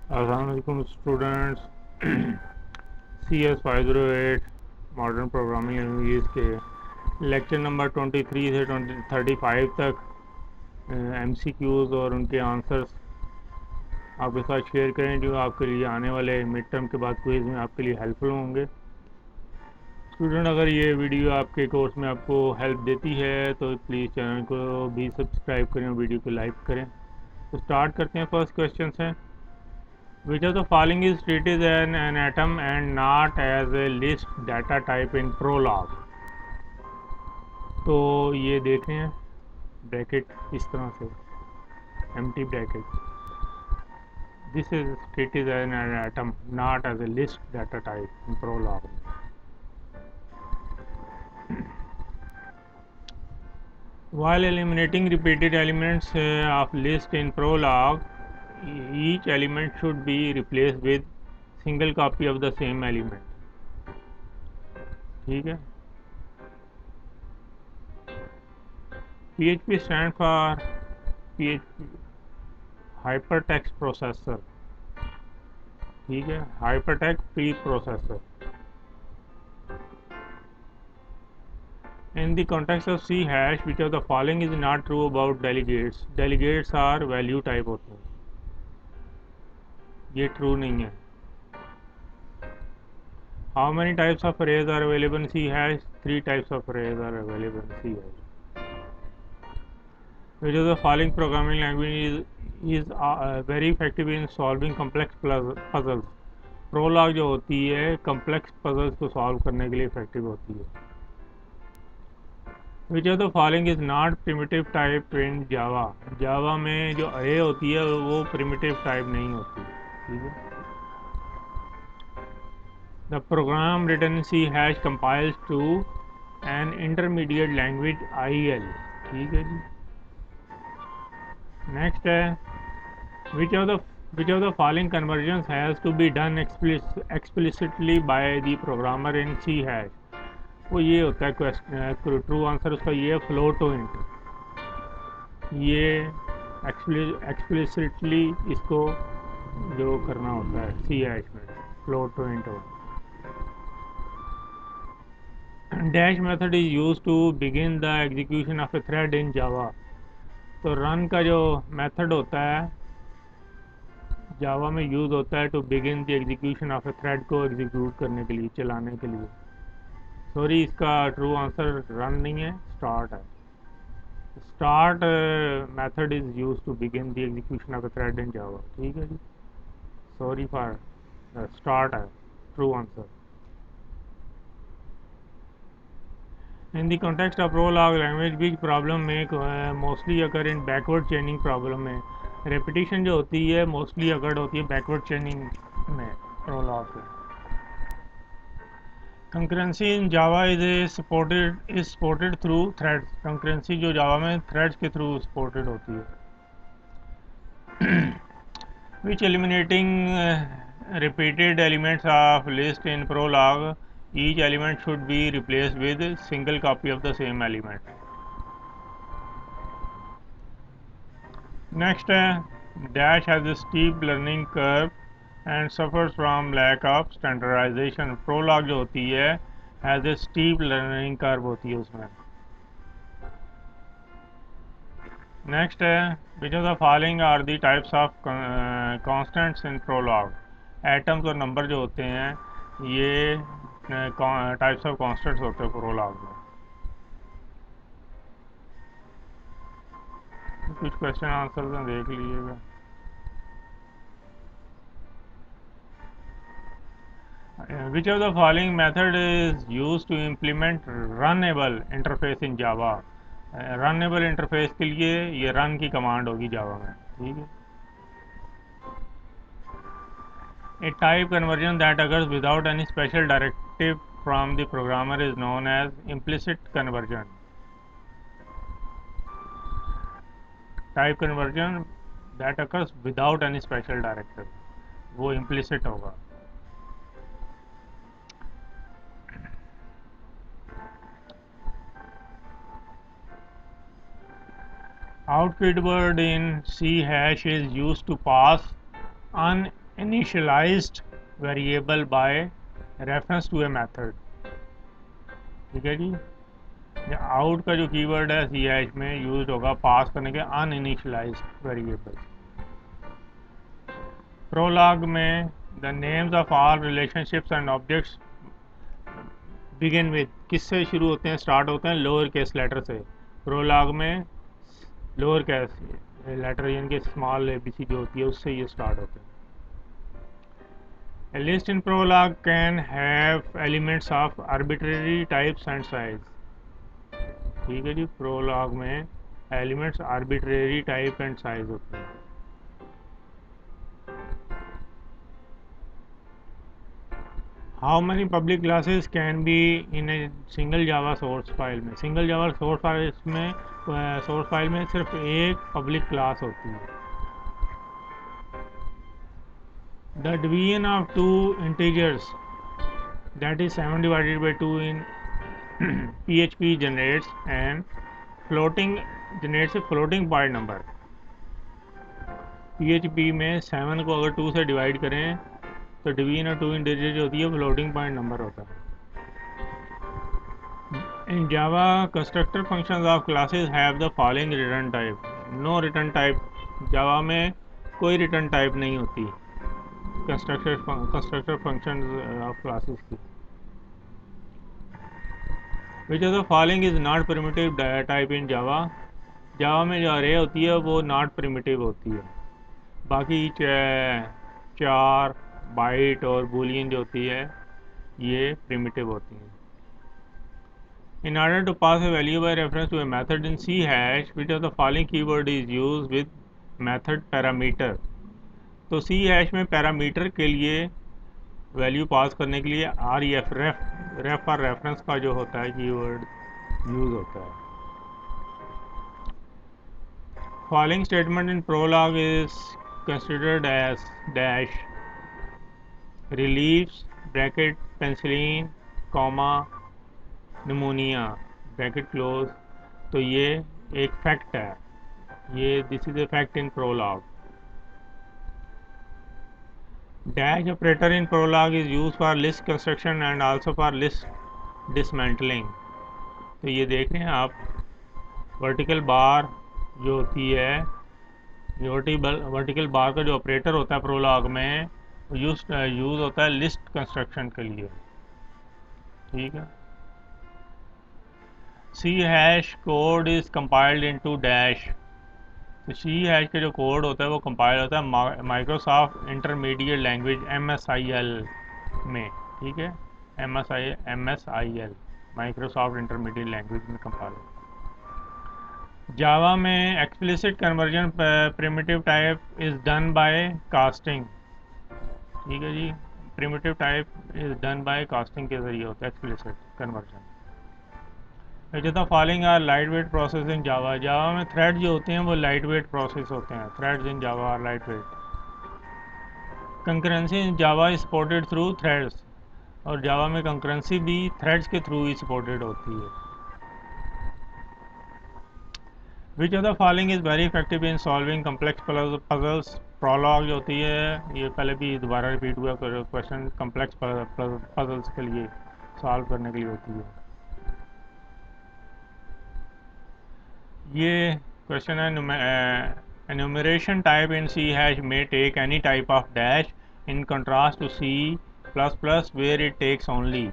Assalamualaikum students. CS 508 modern programming language के lecture number 23 से 35 तक MCQs और उनके आंसर्स आपके साथ शेयर करें जो आपके लिए आने वाले मिड टर्म के बाद क्विज में आपके लिए हेल्पफुल होंगे। स्टूडेंट, अगर ये वीडियो आपके कोर्स में आपको हेल्प देती है तो प्लीज़ चैनल को भी सब्सक्राइब करें और वीडियो को लाइक करें। तो स्टार्ट करते हैं। फर्स्ट क्वेश्चन है, which of the following is treated as an atom and not as a list data type in Prolog? तो ये देखें ब्रैकेट इस तरह से empty bracket. This is treated as an atom, not as a list data type in Prolog. While eliminating repeated elements of list in Prolog, each element should be replaced with single copy of the same element. ठीक है। PHP stands for PHP hypertext processor. ठीक है, hypertext preprocessor. In the context of C hash, which of the following is not true about delegates? Delegates are value type होते हैं, ये true नहीं है. How many types of arrays are available in C hash? 3 types of arrays are available in C hash. Which of the following programming language is very effective in solving complex puzzles? Prolog जो होती है complex puzzles को solve करने के लिए effective होती है. Which of the following is not primitive type in Java? Java में जो array होती है वो primitive type नहीं होती. ठीक है. The program written in C hash compiles to an intermediate language IL. ठीक है जी. Next है, which of the following conversions has to be done explicitly by the programmer in C hash? वो ये होता है क्वेश्चन, ट्रू आंसर उसका ये है फ्लोट टू इंट. ये एक्सप्लिसिटली इसको जो करना होता है सी हैश में फ्लोट टू इंट हो. Dash method is use to begin the execution of a thread in Java. तो रन का जो मेथड होता है जावा में यूज होता है to begin the execution of a thread को एग्जीक्यूट करने के लिए, चलाने के लिए. सॉरी, इसका ट्रू आंसर रन नहीं है, स्टार्ट है. Start method is use to begin the execution of a thread in Java. ठीक है जी. सॉरी फॉर स्टार्ट है true answer. In the context of Prolog language, which problem में mostly occur in backward chaining problem में repetition जो होती है mostly occur होती है backward chaining में Prolog में. Concurrency in Java is supported through threads. Concurrency जो Java में threads के through supported होती है. Which eliminating repeated elements of list in Prolog, each element should be replaced with a single copy of the same element. Next, Dash has a steep learning curve and suffers from lack of standardization. Prolog जो होती है has a steep learning curve होती है उसमें. Next, which of the following are the types of constants in Prolog? Atoms और number जो होते हैं ये टाइप्स ऑफ कॉन्स्टेंट्स होते हैं प्रोलॉग में. कुछ क्वेश्चन आंसर में देख लीजिएगा. Which of the following method is used to implement runnable interface in Java? Runnable interface के लिए ये run की कमांड होगी जावा में. ठीक है. A type conversion that occurs without any special directive from the programmer is known as implicit conversion. Type conversion that occurs without any special directive, वो implicit होगा. Output word in C hash is used to pass initialized variable by reference to a method. ठीक है जी। Out का जो keyword है C hash में use होगा पास करने के अनइनिशियलाइज्ड वेरिएबल। प्रोलॉग में the names of all relationships and objects begin with, किससे शुरू होते हैं, स्टार्ट होते हैं लोअर केस लेटर से। प्रोलॉग में लोअर केस लेटर यानी कि स्मॉल एबीसी जो होती है उससे ये स्टार्ट होते हैं। A list in prologue can have elements of arbitrary types and size। ठीक है जी। प्रोलॉग में elements arbitrary type and size होते हैं। How many public classes can be in a single java source file में, single Java source file में सिर्फ एक public class होती है। The division of two integers that is 7 divided by 2 in PHP generates a floating point number। PHP में 7 को अगर 2 से डिवाइड करें तो डिवीजन ऑफ 2 इंटीजर जो होती है फ्लोटिंग पॉइंट नंबर होता है। In Java constructor functions of classes have the following return type. No return type, Java में कोई रिटर्न टाइप नहीं होती कंस्ट्रक्टर फंक्शन ऑफ क्लासेस की। Which of the following is not primitive type in Java. Java में जो अरे होती है वो नॉट प्रिमिटिव होती है, बाकी चार बाइट और बूलियन जो होती है ये प्रिमिटिव होती हैं। In order to pass a value by reference to a method in C hash, which of the following keyword is used with method parameter। तो C hash में पैरामीटर के लिए वैल्यू पास करने के लिए रेफ और रेफरेंस का जो होता है कीवर्ड यूज होता है। Following statement in prolog is considered as dash, reliefs, bracket, penicillin, comma, pneumonia, bracket close. तो ये एक फैक्ट है, ये this is a fact in Prolog. Dash operator in Prolog is use for list construction and also for list dismantling. तो ये देख रहे हैं आप, वर्टिकल बार जो होती है, ये वर्टिकल बार का जो ऑपरेटर होता है प्रोलॉग में यूज होता है लिस्ट कंस्ट्रक्शन के लिए। ठीक है। C hash code is compiled into dash. तो सी हैश का जो कोड होता है वो कंपाइल होता है माइक्रोसॉफ्ट इंटरमीडिएट लैंग्वेज MSIL में। ठीक है। MSIL माइक्रोसॉफ्ट इंटरमीडिएट लैंग्वेज में कंपाइल होता है। जावा में explicit conversion primitive type is done by casting. ठीक है जी। Primitive type is done by casting के जरिए होता है एक्सप्लिसिट कन्वर्जन। जो following are light weight process in Java. Java में थ्रेड जो होते हैं वो लाइट वेट प्रोसेस होते हैं। Threads in Java are light weight. Concurrency in Java is supported through threads. और जावा में कंकरेंसी भी थ्रेड्स के थ्रू ही सपोर्टेड होती है। Which of the following is very effective in solving complex puzzles. Prolog जो होती है ये पहले भी दोबारा रिपीट हुआ क्वेश्चन, कम्प्लेक्स पजल्स के लिए सॉल्व करने के लिए होती है। ये क्वेश्चन है, enumeration type in C hash may take any type of dash in contrast to C++ where it takes only।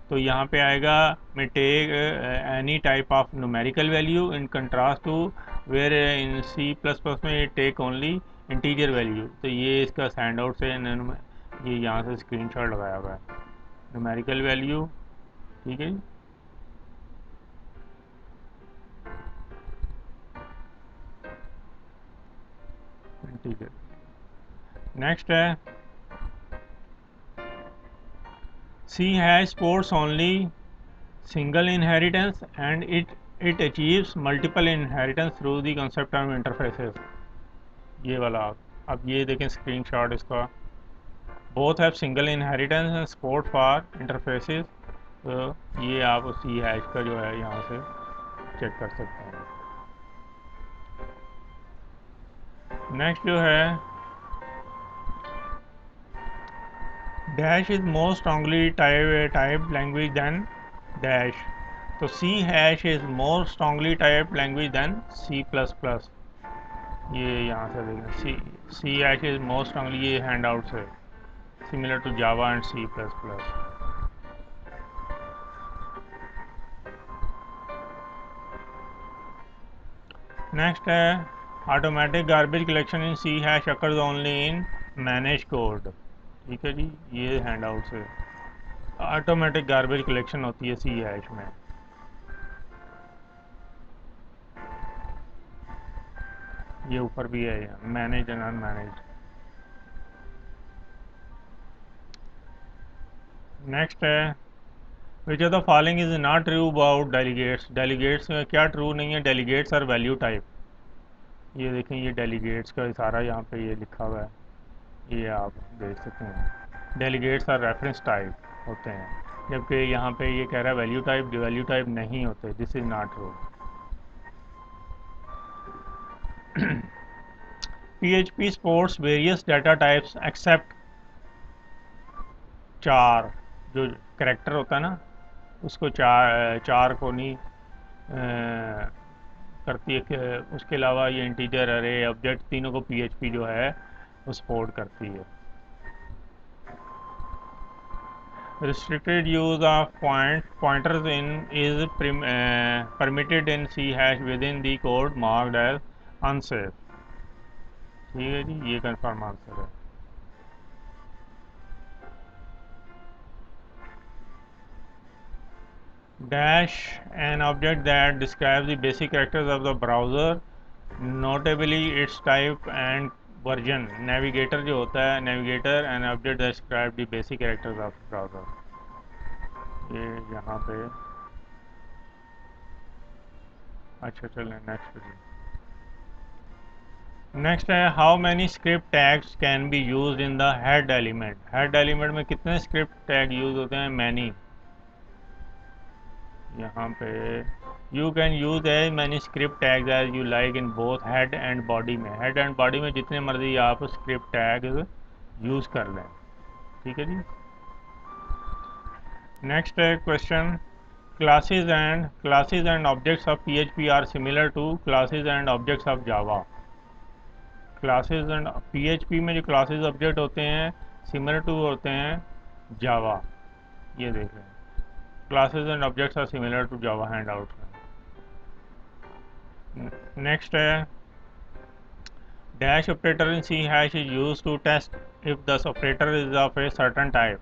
तो यहाँ पे आएगा may take any type of numerical value in contrast to where in C++ में it take only integer value। तो ये इसका sand out से ये यहाँ से स्क्रीनशॉट लगाया हुआ है numerical value। ठीक है। इंटीजर। नेक्स्ट है C hash supports only single inheritance and it achieves multiple inheritance through the concept of interfaces। ये वाला अब ये देखें स्क्रीनशॉट इसका, both have single inheritance and support for interfaces। तो ये आप C hash का जो है यहाँ से चेक कर सकते हैं। नेक्स्ट जो है dash is more strongly type language than dash, तो C hash is more strongly type language than C plus plus. ये यहाँ से देखें, C hash is more strongly, ये हैंड आउट है, similar to Java and C plus plus. Next है automatic garbage collection in C hash occurs only in manage code. ठीक है जी, ये हैंड आउट से ऑटोमेटिक गार्बेज कलेक्शन होती है सी हैश में। ये ऊपर भी है, मैनेज एंड अनमैनेज। नेक्स्ट है which of the following is not true about delegates. Delegates में क्या ट्रू नहीं है? Delegates are value type. ये देखें, ये डेलीगेट्स का सारा यहाँ पे ये लिखा हुआ है, ये आप देख सकते हैं। डेलीगेट्स आर रेफरेंस टाइप होते हैं, जबकि यहाँ पे ये कह रहा है वैल्यू टाइप नहीं होते। This is not true. PHP supports various data types except चार। जो करेक्टर होता है ना, उसको चार को नहीं करती है कि उसके अलावा ये इंटीजर, अरे, ऑब्जेक्ट, तीनों को PHP जो है वो सपोर्ट करती है। Restricted use of pointers in is permitted in C hash within the code marked as unsafe। ठीक है जी, ये कंफर्म आंसर है। Dash an object that describes the basic characters of the browser, notably its type and version। Navigator जो होता है, navigator and object that describe the basic characters of browser. ये यहाँ पे, अच्छा चलें नेक्स्ट पे। नेक्स्ट है how many script tags can be use in the head element. Head element में कितने स्क्रिप्ट टैग यूज होते हैं? मैनी। यहाँ पे you can use as many script tags as you like in both head and body में। Head and body में जितने मर्जी आप स्क्रिप्ट टैग यूज कर लें। ठीक है जी। नेक्स्ट है question, classes and objects of PHP are similar to classes and objects of Java. Classes and PHP में जो क्लासेस ऑब्जेक्ट होते हैं सिमिलर टू होते हैं जावा। ये देख रहे हैं, classes and objects are similar to Java hand out में। नेक्स्ट है dash operator in C hash is use to test if the operator is of a certain type.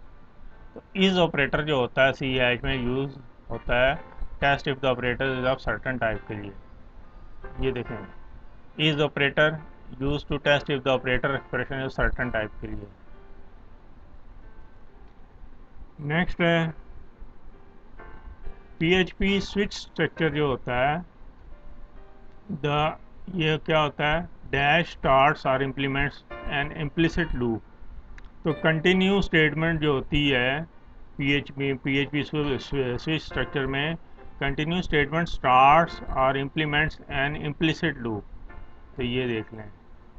तो इज ऑपरेटर जो होता है सी हैश में use होता है test if the operator is of certain type के लिए। ये देखें, is operator use to test if the operator expression is certain type के लिए। नेक्स्ट है PHP स्विच स्ट्रक्चर जो होता है, ये क्या होता है? Dash starts are implements and implicit loop. तो कंटिन्यू स्टेटमेंट जो होती है PHP स्विच स्ट्रक्चर में, कंटिन्यू स्टेटमेंट स्टार्ट्स और इम्प्लीमेंट्स एंड इम्प्लिसिट लूप। तो ये देख लें,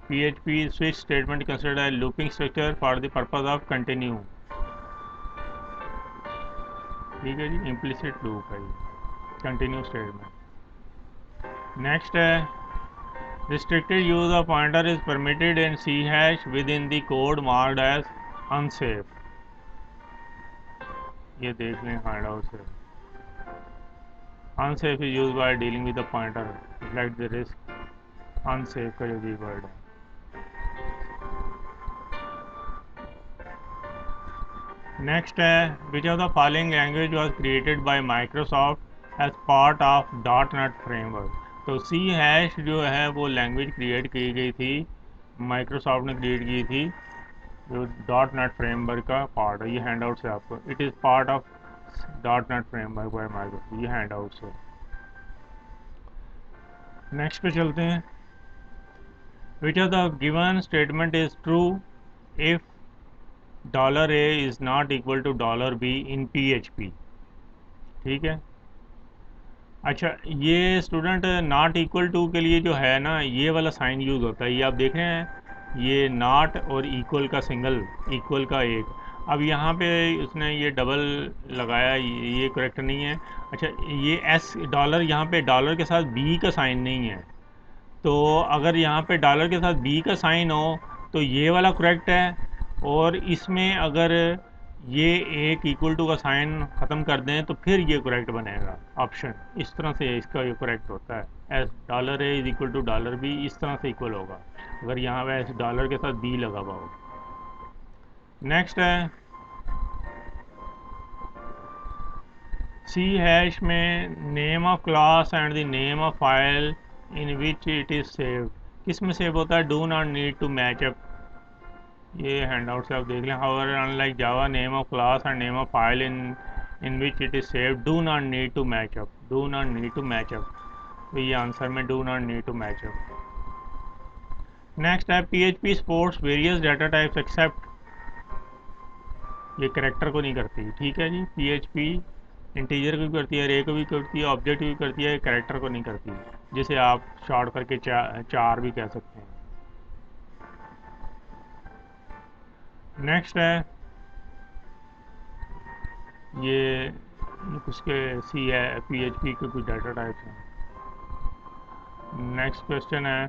PHP switch statement considered as looping structure for the purpose of continue. ठीक है जी, इम्प्लिसिट लूप है ये, कंटिन्यू स्टेटमेंट। नेक्स्ट है restricted use of pointer is permitted in C hash within the code marked as unsafe. ये देख लें hand out से, unsafe is use by dealing with the pointer reflect the risk. Unsafe का जो जी word है। Next है which of the following language was created by Microsoft as part of .NET framework. तो सी हैश जो है वो लैंग्वेज क्रिएट की गई थी, माइक्रोसॉफ्ट ने क्रिएट की थी, जो .NET फ्रेमवर्क का पार्ट है। ये हैंड आउट से आपको, it is part of .NET framework by Microsoft, ये हैंड आउट से। नेक्स्ट पे चलते हैं, which of the given statement is true if $A is not equal to $B in PHP। ठीक है, अच्छा, ये स्टूडेंट नॉट इक्वल टू के लिए जो है ना, ये वाला साइन यूज़ होता है। ये आप देख रहे हैं, ये नॉट और इक्वल का सिंगल, इक्वल का एक, अब यहाँ पे उसने ये डबल लगाया, ये करेक्ट नहीं है। अच्छा, ये एस डॉलर, यहाँ पे डॉलर के साथ बी का साइन नहीं है, तो अगर यहाँ पे डॉलर के साथ बी का साइन हो तो ये वाला करेक्ट है, और इसमें अगर ये एक इक्वल टू का साइन ख़त्म कर दें तो फिर ये करेक्ट बनेगा ऑप्शन। इस तरह से इसका ये करेक्ट होता है, S dollar A is equal to dollar B, इस तरह से इक्वल होगा अगर यहाँ पे एस डॉलर के साथ बी लगा हुआ हो। नेक्स्ट है सी हैश में name of class and the name of file in which it is saved, किस में सेव होता है? Do not need to match up, ये हैंड आउट से आप देख लें। However unlike Java name of class and name of file in which it is saved do not need to match up, do not need to match up, तो ये answer में do not need to match up. Next है PHP supports various data types except, ये character को नहीं करती, ठीक है जी। PHP इंटीजर को भी करती है, रे को भी करती है, ऑब्जेक्ट भी करती है, कैरेक्टर को नहीं करती, जिसे आप शॉर्ट करके चार भी कह सकते हैं। नेक्स्ट है ये उसके सी है PHP के कुछ डाटा टाइप्स हैं। नेक्स्ट क्वेश्चन है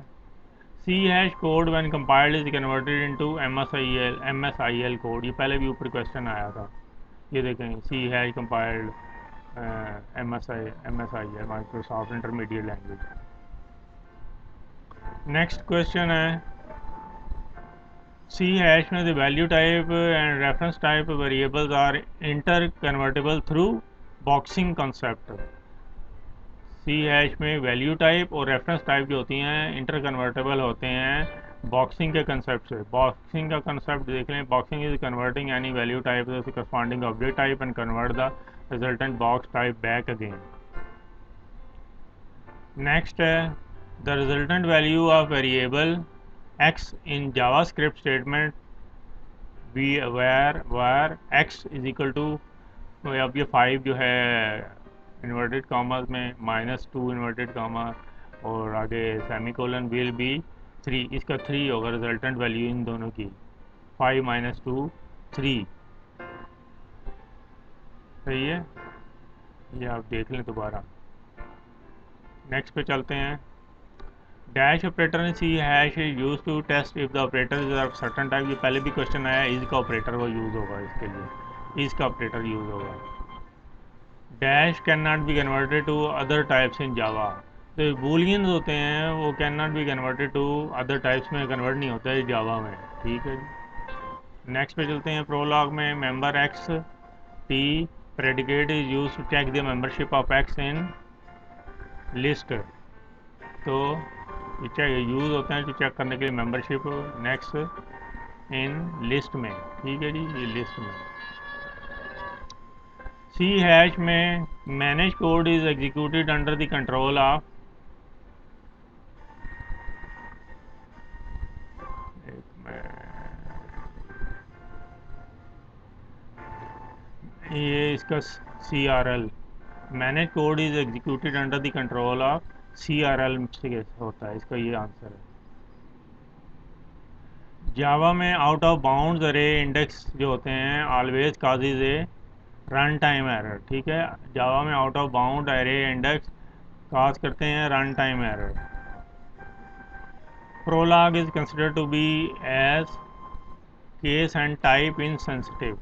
C hash code when compiled is converted into MSIL code, ये पहले भी ऊपर क्वेश्चन आया था, ये देखें C hash compiled MSIL Microsoft intermediate language. Next question है सी हैश में the value type and reference type variables are inter convertible through boxing concept, C hash में वैल्यू टाइप और रेफरेंस टाइप जो होती हैं इंटर कन्वर्टेबल होते हैं boxing के कंसेप्ट से। बॉक्सिंग का कंसेप्ट देख लें, boxing is converting any value type to corresponding object type and convert the resultant box type back again. Next है the resultant value of variable x in JavaScript statement we where x is equal to, अब ये 5 जो है inverted commas में -2 inverted comma और आगे semicolon will be 3, इसका 3 होगा रिजल्टेंट वैल्यू इन दोनों की, 5 - 2 3, सही है, ये आप देख लें दोबारा। नेक्स्ट पे चलते हैं dash operator in C hash is use to test if the operator is of certain type, ये पहले भी क्वेश्चन आया, इज का ऑपरेटर वो यूज़ होगा, इसके लिए इज का ऑपरेटर यूज़ होगा। Dash can not be converted to other types in Java, तो बूलियंस होते हैं वो can not be converted to other types में कन्वर्ट नहीं होता है जावा में, ठीक है जी। नेक्स्ट पे चलते हैं प्रोलॉग में member X T predicate is use to check the membership of X in list, तो ये यूज़ होते हैं तो चेक करने के लिए मेंबरशिप नेक्स्ट इन लिस्ट में, ठीक है जी, ये लिस्ट में। सी हैश में manage code is executed under the control of, ये इसका CRL, manage code is executed under the control of CRL से होता है, इसका ये आंसर है। जावा में out of bounds array index जो होते हैं always causes a run time error, ठीक है, जावा में out of bound array index cause करते हैं run time error. Prolog is considered to be as case and type insensitive,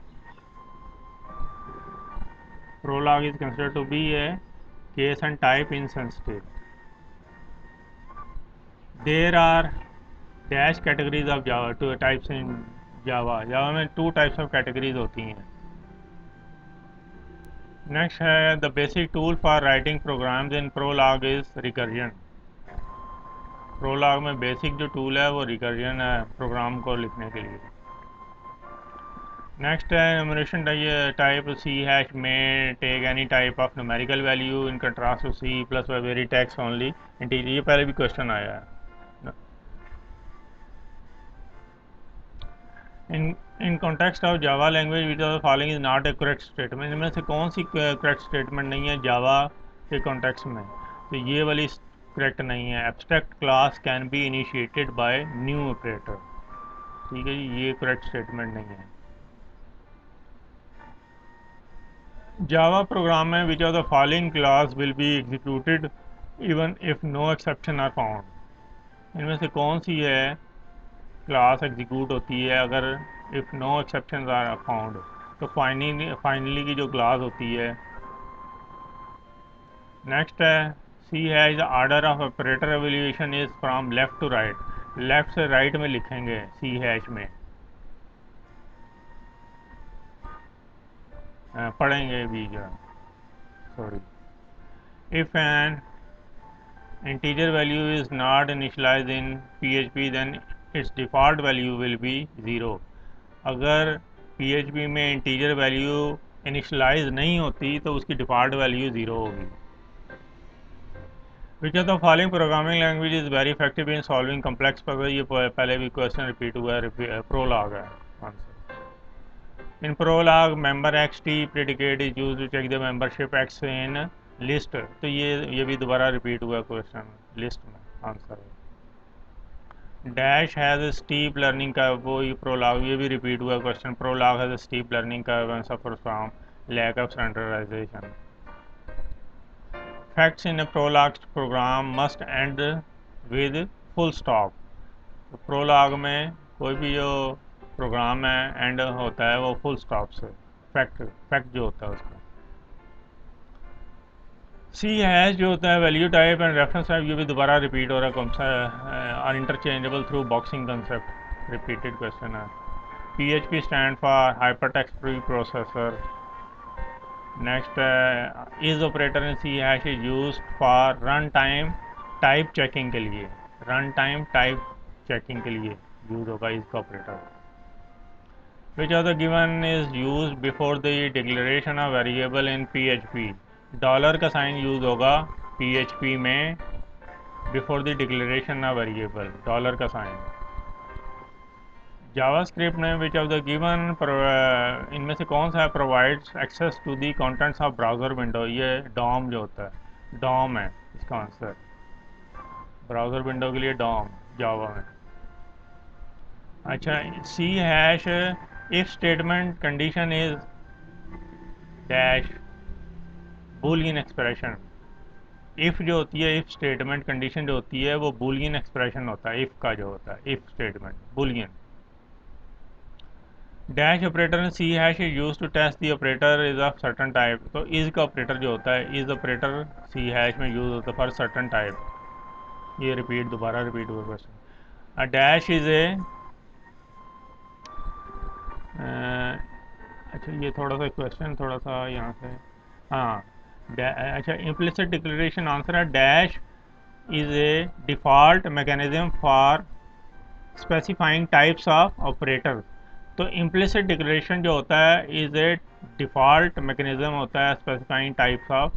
prolog is considered to be a case and type insensitive. There are dash categories of Java, two types in Java, Java में 2 types of categories होती हैं। Next है the basic tool for writing programs in Prolog is recursion, Prolog में basic जो tool है वो recursion है programme को लिखने के लिए। नेक्स्ट है न्यूमरेशन टाइप सी हैश में take any type of numerical value in contrast to C plus very text only integer, ये पहले भी क्वेश्चन आया है। In context of Java language which of following is not a correct statement, इनमें से कौन C correct statement नहीं है जावा के कॉन्टेक्स्ट में? तो ये वाली करेक्ट नहीं है, abstract class can be initiated by new operator, ठीक है जी, ये करेक्ट स्टेटमेंट नहीं है। जावा प्रोग्राम में which of the following class will be executed even if no exception are found. इनमें से कौन सी है क्लास एग्जीक्यूट होती है अगर if no exception are found? तो फाइनली की जो क्लास होती है। नेक्स्ट है C has the order of operator evolution is from left to right. Left से राइट में लिखेंगे सी हैश में, पढ़ेंगे भी जो sorry. If an integer value is not initialized in PHP then its default value will be 0। अगर PHP में integer value initialize नहीं होती तो उसकी default value 0 होगी। Which of the following programming language is very effective in solving complex puzzle? ये पहले भी क्वेश्चन रिपीट हुआ है, प्रोलॉग है answer. In Prolog member xt predicate is used to check the membership x in list। तो ये भी दोबारा रिपीट हुआ क्वेश्चन लिस्ट में आंसर है। डैश हैज स्टीप लर्निंग का वो ये प्रोलॉग ये भी रिपीट हुआ question. Prolog has steep learning का suffer from lack of standardization. Facts in a Prolog program must end with full stop. तो प्रोलॉग में कोई भी जो प्रोग्राम है एंड होता है वो फुल स्टॉप से, फैक्ट जो होता है उसका। सी हैश जो होता है value type and reference type, ये भी दोबारा रिपीट हो रहा है कौन सा are interchangeable through boxing concept, repeated question है। PHP stand for hyper text pre processor. Next is operator in C hash is use for run time type checking के लिए, रन टाइम टाइप चेकिंग के लिए use होगा इसका operator. Which of the given is use before the declaration of variable in PHP। Dollar का sign use होगा PHP में before the declaration of variable, dollar का साइन। जावास्क्रिप्ट में which of the given इनमें से कौन सा provides access to the contents of browser window? ये डॉम जो होता है, डॉम है इसका आंसर। ब्राउज़र विंडो के लिए डॉम जावा में। अच्छा C hash if statement condition is dash Boolean expression. If जो होती है इफ़ स्टेटमेंट कंडीशन जो होती है वो बूलियन एक्सप्रेशन होता है, इफ़ का जो होता है if statement Boolean. Dash operator in C hash is use to test the operator is of certain type. तो इज का ऑपरेटर जो होता है इज ऑपरेटर सी हैश में यूज होता है फॉर सर्टन टाइप। ये रिपीट दोबारा रिपीट हुआ question. A dash is a अच्छा ये थोड़ा सा क्वेश्चन थोड़ा सा यहाँ से हाँ अच्छा इम्प्लिसिट डिक्लेरेशन आंसर है dash is A default mechanism for specifying types of operator. तो इम्प्लिसिट डिक्लेरेशन जो होता है इज ए डिफ़ॉल्ट मैकेनिज्म होता है स्पेसिफाइंग टाइप्स ऑफ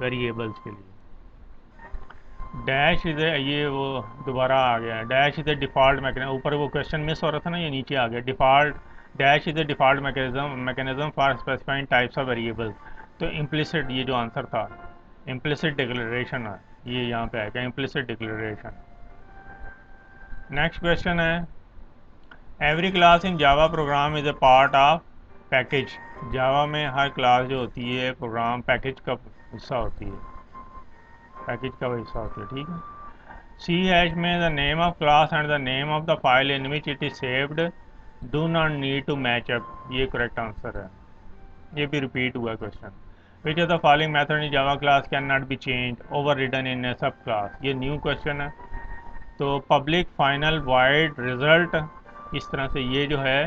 वेरिएबल्स के लिए। डैश इज ए ये वो दोबारा आ गया, dash is A default mechanism, ऊपर वो क्वेश्चन मिस हो रहा था ना ये नीचे आ गया default. Dash is A default mechanism for specifying types of variables. तो इम्प्लिसिट ये जो आंसर था इम्प्लिसिट डिक्लेरेशन है, ये यहाँ पे आएगा इम्प्लिसिट डिक्लेरेशन। नेक्स्ट क्वेश्चन है every class in Java program is a part of package. Java में हर क्लास जो होती है प्रोग्राम पैकेज का हिस्सा होती है, पैकेज का हिस्सा होती है, ठीक है। सी हैश में the name of class and the name of the file in which it is saved do not need to match up, ये करेक्ट आंसर है। ये भी रिपीट हुआ question. Which of the following method in Java class can not be change over written in a sub class, ये new question है। तो public final wide result इस तरह से ये जो है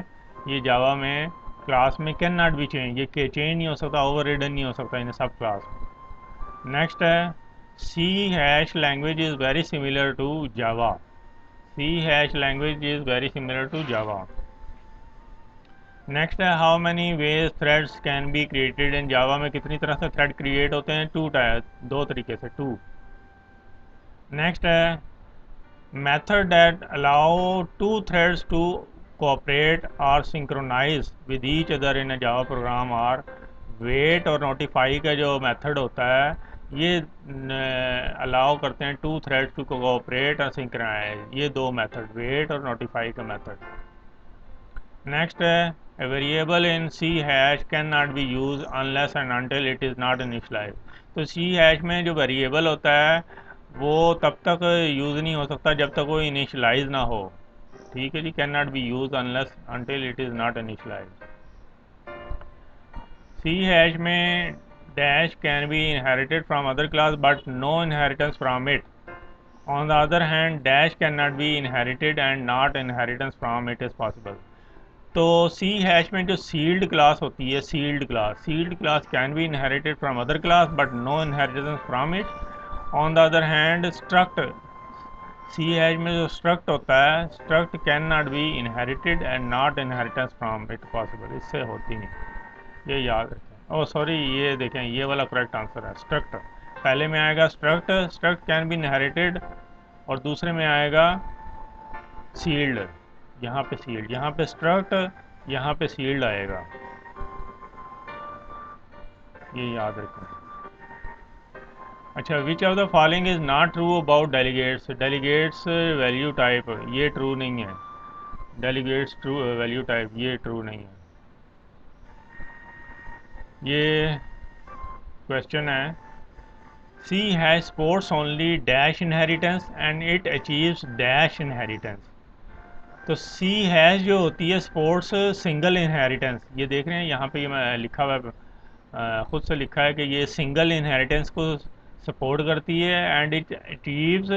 ये जावा में क्लास में कैन नॉट बी चेंज, ये चेंज नहीं हो सकता, ओवर रिडन नहीं हो सकता इन सब क्लास में। नेक्स्ट है C hash language is very similar to Java. C hash language is very similar to Java. Next है how many ways threads can be created in Java में कितनी तरह से थ्रेड क्रिएट होते हैं? दो तरीके से, टू। नेक्स्ट है method that allow two threads to cooperate or synchronize with each other in a Java program और wait और notify का जो मेथड होता है ये अलाउ करते हैं टू थ्रेड्स टू कोऑपरेट और सिंक्रोनाइज, ये दो मेथड वेट और नोटिफाई का मेथड। नेक्स्ट है A variable in C hash cannot be used unless and until it is not initialized. तो C hash में जो वेरिएबल होता है वो तब तक यूज़ नहीं हो सकता जब तक वो इनिशलाइज ना हो. ठीक है जी. Can not be use unless until it is not initialize. C hash में dash can be inherited from other class but no inheritance from it. On the other hand, dash cannot be inherited and not inheritance from it is possible. तो C hash में जो sealed class होती है, sealed class can be inherited from other class but no inheritance from it. On the other hand struct, C hash में जो struct होता है, struct can not be inherited and not inheritance from it possible. इससे होती नहीं, ये याद रखें. ओह सॉरी, ये देखें, ये वाला करेक्ट आंसर है. स्ट्रक्ट पहले में आएगा, स्ट्रक्ट कैन बी इनहेरिटेड, और दूसरे में आएगा सील्ड. यहाँ पे सील्ड, यहाँ पे स्ट्रक्ट, यहाँ पे सील्ड आएगा. ये याद रखें. अच्छा, which of the following is not true about delegates. Delegates value type, ये ट्रू नहीं है. डेलीगेट्स ट्रू वैल्यू टाइप, ये ट्रू नहीं है. ये क्वेश्चन है, C hash supports only dash inheritance and it achieves dash inheritance. तो सी हैश जो होती है स्पोर्ट्स सिंगल इनहेरिटेंस, ये देख रहे हैं यहाँ पे, ये लिखा हुआ है, खुद से लिखा है कि ये सिंगल इनहेरिटेंस को सपोर्ट करती है एंड इट अचीव्स,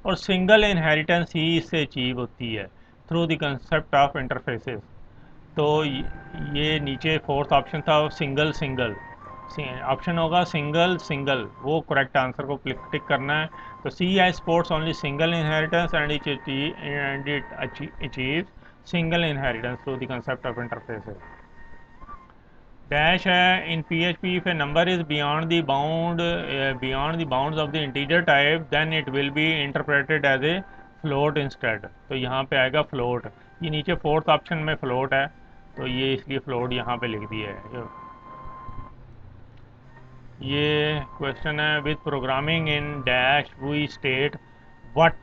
और सिंगल इनहेरिटेंस ही इससे अचीव होती है through the concept of interfaces. तो ये नीचे फोर्थ ऑप्शन था सिंगल सिंगल, ऑप्शन होगा सिंगल सिंगल, वो करेक्ट आंसर को टिक करना है. तो C hash supports only single inheritance and it achieves single inheritance through the concept of interfaces. Dash है in PHP, if a number is beyond the bounds of the integer type then it will be interpreted as a float instead. तो यहाँ पे आएगा float. ये नीचे fourth option में float है, तो ये इसलिए फ्लोट यहाँ पे लिख दिया है. ये क्वेश्चन है, with programming in dash we state what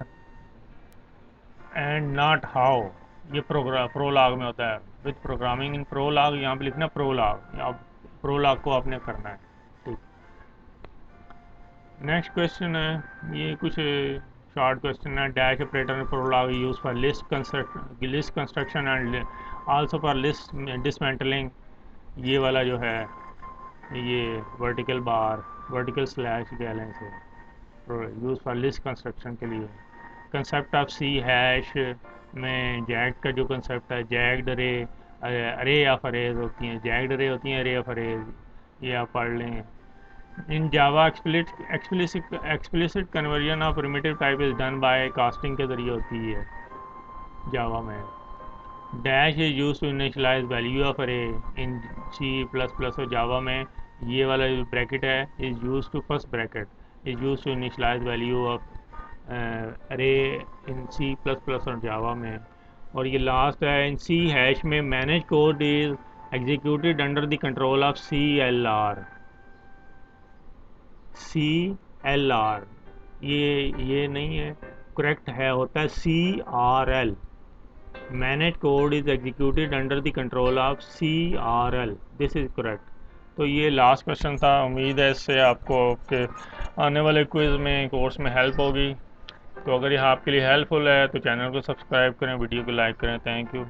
and not how. ये प्रोलॉग में होता है. विद प्रोग्रामिंग इन प्रोलॉग, यहाँ पे लिखना प्रोलॉग, प्रोलॉग को आपने करना है. ठीक. नेक्स्ट क्वेश्चन है, ये कुछ शॉर्ट क्वेश्चन है. डैश ऑपरेटर में Prolog use for list construction and also for list dismantling. ये वाला जो है, ये vertical bar, vertical slash balance है, यूज़ फॉर लिस्ट कंस्ट्रक्शन के लिए. कंसेप्ट ऑफ सी हैश में जैग का जो कंसेप्ट है, जैग्ड अरे ऑफ अरेज होती हैं, जैग्ड अरे होती हैं, अरे ऑफ अरेज, ये आप पढ़ लें. In Java explicit conversion of primitive type is done by casting के ज़रिए होती है जावा में. Dash is use to initialize value of array in C++ और जावा में. ये वाला जो ब्रैकेट है is use to, first bracket is use to initialize value of array in C++ और जावा में. और ये लास्ट है, इन सी हैश में manage code is executed under the control of CLR. CLR ये नहीं है, करेक्ट है, होता है CRL. Manage code is executed under the control of CRL. This is correct. तो ये लास्ट क्वेश्चन था. उम्मीद है इससे आपको आपके आने वाले क्विज़ में, कोर्स में हेल्प होगी. तो अगर यह आपके लिए हेल्पफुल है तो चैनल को सब्सक्राइब करें, वीडियो को लाइक करें. Thank you.